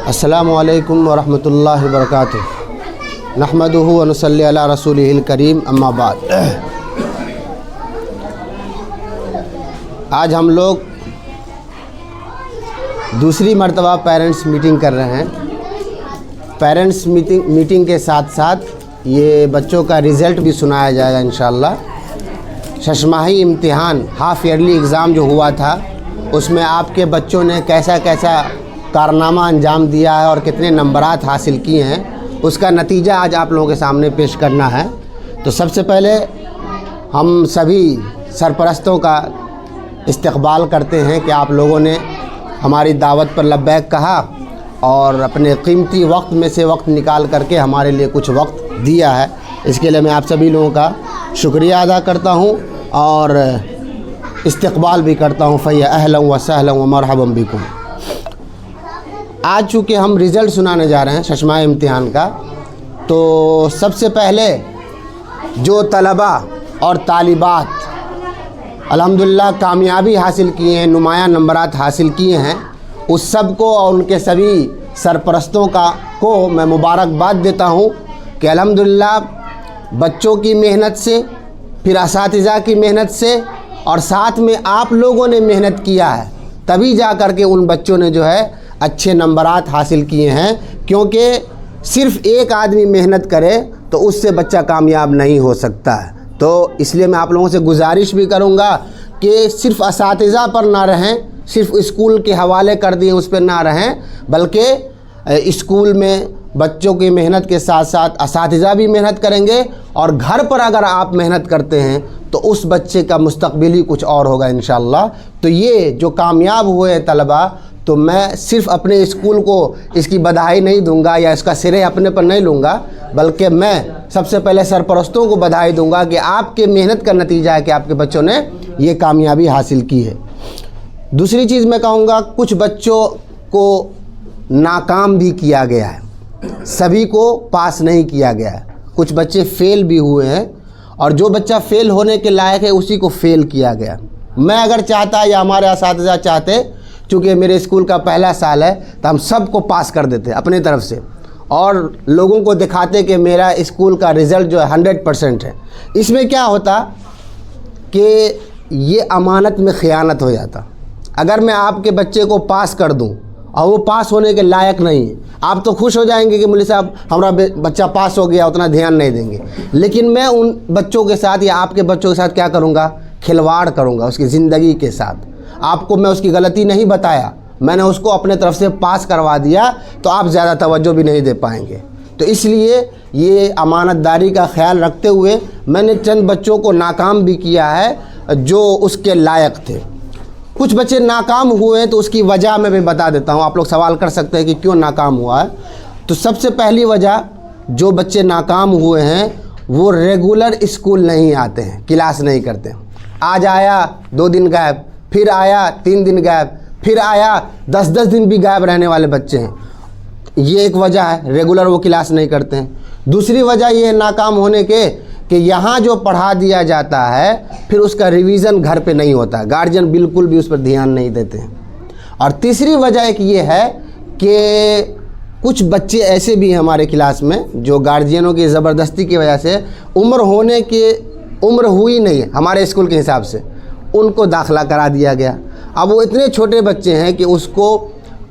السلام علیکم ورحمۃ اللہ وبرکاتہ۔ نحمدہ و نصلی علی رسولہ الکریم، اما بعد۔ آج ہم لوگ دوسری مرتبہ پیرنٹس میٹنگ کر رہے ہیں۔ پیرنٹس میٹنگ کے ساتھ ساتھ یہ بچوں کا رزلٹ بھی سنایا جائے گا انشاءاللہ۔ ششماہی امتحان ہاف ایئرلی ایگزام جو ہوا تھا، اس میں آپ کے بچوں نے کیسا کارنامہ انجام دیا ہے اور کتنے نمبرات حاصل کیے ہیں، اس کا نتیجہ آج آپ لوگوں کے سامنے پیش کرنا ہے۔ تو سب سے پہلے ہم سبھی سرپرستوں کا استقبال کرتے ہیں کہ آپ لوگوں نے ہماری دعوت پر لبیک کہا اور اپنے قیمتی وقت میں سے وقت نکال کر کے ہمارے لیے کچھ وقت دیا ہے۔ اس کے لیے میں آپ سبھی لوگوں کا شکریہ ادا کرتا ہوں اور استقبال بھی کرتا ہوں۔ فیا اہلا و سہلا و مرحبا بکم۔ آج چونکہ ہم رزلٹ سنانے جا رہے ہیں ششماہی امتحان کا، تو سب سے پہلے جو طلبہ اور طالبات الحمدللہ کامیابی حاصل کیے ہیں، نمایاں نمبرات حاصل کیے ہیں، اس سب کو اور ان کے سبھی سرپرستوں کو میں مبارکباد دیتا ہوں کہ الحمدللہ بچوں کی محنت سے، پھر اساتذہ کی محنت سے اور ساتھ میں آپ لوگوں نے محنت کیا ہے، تبھی جا کر کے ان بچوں نے جو ہے اچھے نمبرات حاصل کیے ہیں۔ کیونکہ صرف ایک آدمی محنت کرے تو اس سے بچہ کامیاب نہیں ہو سکتا ہے۔ تو اس لیے میں آپ لوگوں سے گزارش بھی کروں گا کہ صرف اساتذہ پر نہ رہیں، صرف اسکول کے حوالے کر دیے اس پہ نہ رہیں، بلکہ اسکول میں بچوں کی محنت کے ساتھ ساتھ اساتذہ بھی محنت کریں گے، اور گھر پر اگر آپ محنت کرتے ہیں تو اس بچے کا مستقبل ہی کچھ اور ہوگا انشاءاللہ۔ تو یہ جو کامیاب ہوئے ہیں طلبہ، تو میں صرف اپنے اسکول کو اس کی بدھائی نہیں دوں گا یا اس کا سرے اپنے پر نہیں لوں گا، بلکہ میں سب سے پہلے سرپرستوں کو بدھائی دوں گا کہ آپ کے محنت کا نتیجہ ہے کہ آپ کے بچوں نے یہ کامیابی حاصل کی ہے۔ دوسری چیز میں کہوں گا، کچھ بچوں کو ناکام بھی کیا گیا ہے، سبھی کو پاس نہیں کیا گیا ہے، کچھ بچے فیل بھی ہوئے ہیں، اور جو بچہ فیل ہونے کے لائق ہے اسی کو فیل کیا گیا۔ میں اگر چاہتا یا ہمارے اساتذہ چاہتے، چونکہ میرے اسکول کا پہلا سال ہے، تو ہم سب کو پاس کر دیتے اپنی طرف سے اور لوگوں کو دکھاتے کہ میرا اسکول کا رزلٹ جو ہے 100% ہے۔ اس میں کیا ہوتا کہ یہ امانت میں خیانت ہو جاتا۔ اگر میں آپ کے بچے کو پاس کر دوں اور وہ پاس ہونے کے لائق نہیں ہے، آپ تو خوش ہو جائیں گے کہ مولوی صاحب ہمارا بچہ پاس ہو گیا، اتنا دھیان نہیں دیں گے، لیکن میں ان بچوں کے ساتھ یا آپ کے بچوں کے ساتھ کیا کروں گا؟ کھلواڑ کروں گا اس کی زندگی کے ساتھ۔ آپ کو میں اس کی غلطی نہیں بتایا، میں نے اس کو اپنے طرف سے پاس کروا دیا، تو آپ زیادہ توجہ بھی نہیں دے پائیں گے۔ تو اس لیے یہ امانت داری کا خیال رکھتے ہوئے میں نے چند بچوں کو ناکام بھی کیا ہے جو اس کے لائق تھے۔ کچھ بچے ناکام ہوئے ہیں تو اس کی وجہ میں بھی بتا دیتا ہوں۔ آپ لوگ سوال کر سکتے ہیں کہ کیوں ناکام ہوا ہے۔ تو سب سے پہلی وجہ، جو بچے ناکام ہوئے ہیں وہ ریگولر اسکول نہیں آتے ہیں، کلاس نہیں کرتے۔ آج آیا 2 دن غائب، پھر آیا 3 دن غائب، پھر آیا 10 دن بھی غائب رہنے والے بچے ہیں۔ یہ ایک وجہ ہے، ریگولر وہ کلاس نہیں کرتے ہیں۔ دوسری وجہ یہ ہے ناکام ہونے کے کہ یہاں جو پڑھا دیا جاتا ہے پھر اس کا ریویژن گھر پہ نہیں ہوتا، گارجین بالکل بھی اس پر دھیان نہیں دیتے ہیں۔ اور تیسری وجہ ایک یہ ہے کہ کچھ بچے ایسے بھی ہیں ہمارے کلاس میں جو گارجینوں کی زبردستی کی وجہ سے عمر ہوئی نہیں ہے ہمارے اسکول کے حساب سے، ان کو داخلہ کرا دیا گیا۔ اب وہ اتنے چھوٹے بچے ہیں کہ اس کو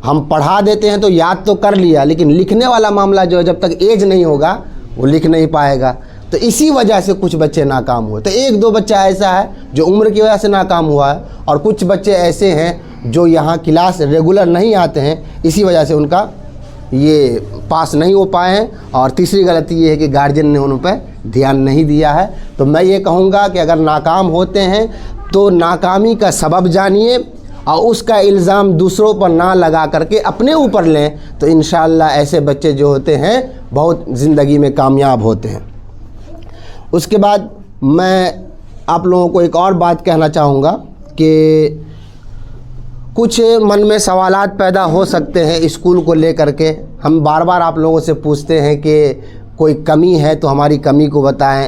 ہم پڑھا دیتے ہیں تو یاد تو کر لیا، لیکن لکھنے والا معاملہ جو ہے جب تک ایج نہیں ہوگا وہ لکھ نہیں پائے گا۔ تو اسی وجہ سے کچھ بچے ناکام ہوئے۔ تو 1-2 بچہ ایسا ہے جو عمر کی وجہ سے ناکام ہوا ہے، اور کچھ بچے ایسے ہیں جو یہاں کلاس ریگولر نہیں آتے ہیں، اسی وجہ سے ان کا یہ پاس نہیں ہو پائے ہیں۔ اور تیسری غلطی یہ ہے کہ گارجین نے ان پہ دھیان نہیں دیا ہے۔ تو میں یہ کہوں گا کہ اگر ناکام ہوتے ہیں تو ناکامی کا سبب جانیے اور اس کا الزام دوسروں پر نہ لگا کر کے اپنے اوپر لیں، تو انشاءاللہ ایسے بچے جو ہوتے ہیں بہت زندگی میں کامیاب ہوتے ہیں۔ اس کے بعد میں آپ لوگوں کو ایک اور بات کہنا چاہوں گا کہ کچھ من میں سوالات پیدا ہو سکتے ہیں اسکول کو لے کر کے۔ ہم بار بار آپ لوگوں سے پوچھتے ہیں کہ کوئی کمی ہے تو ہماری کمی کو بتائیں،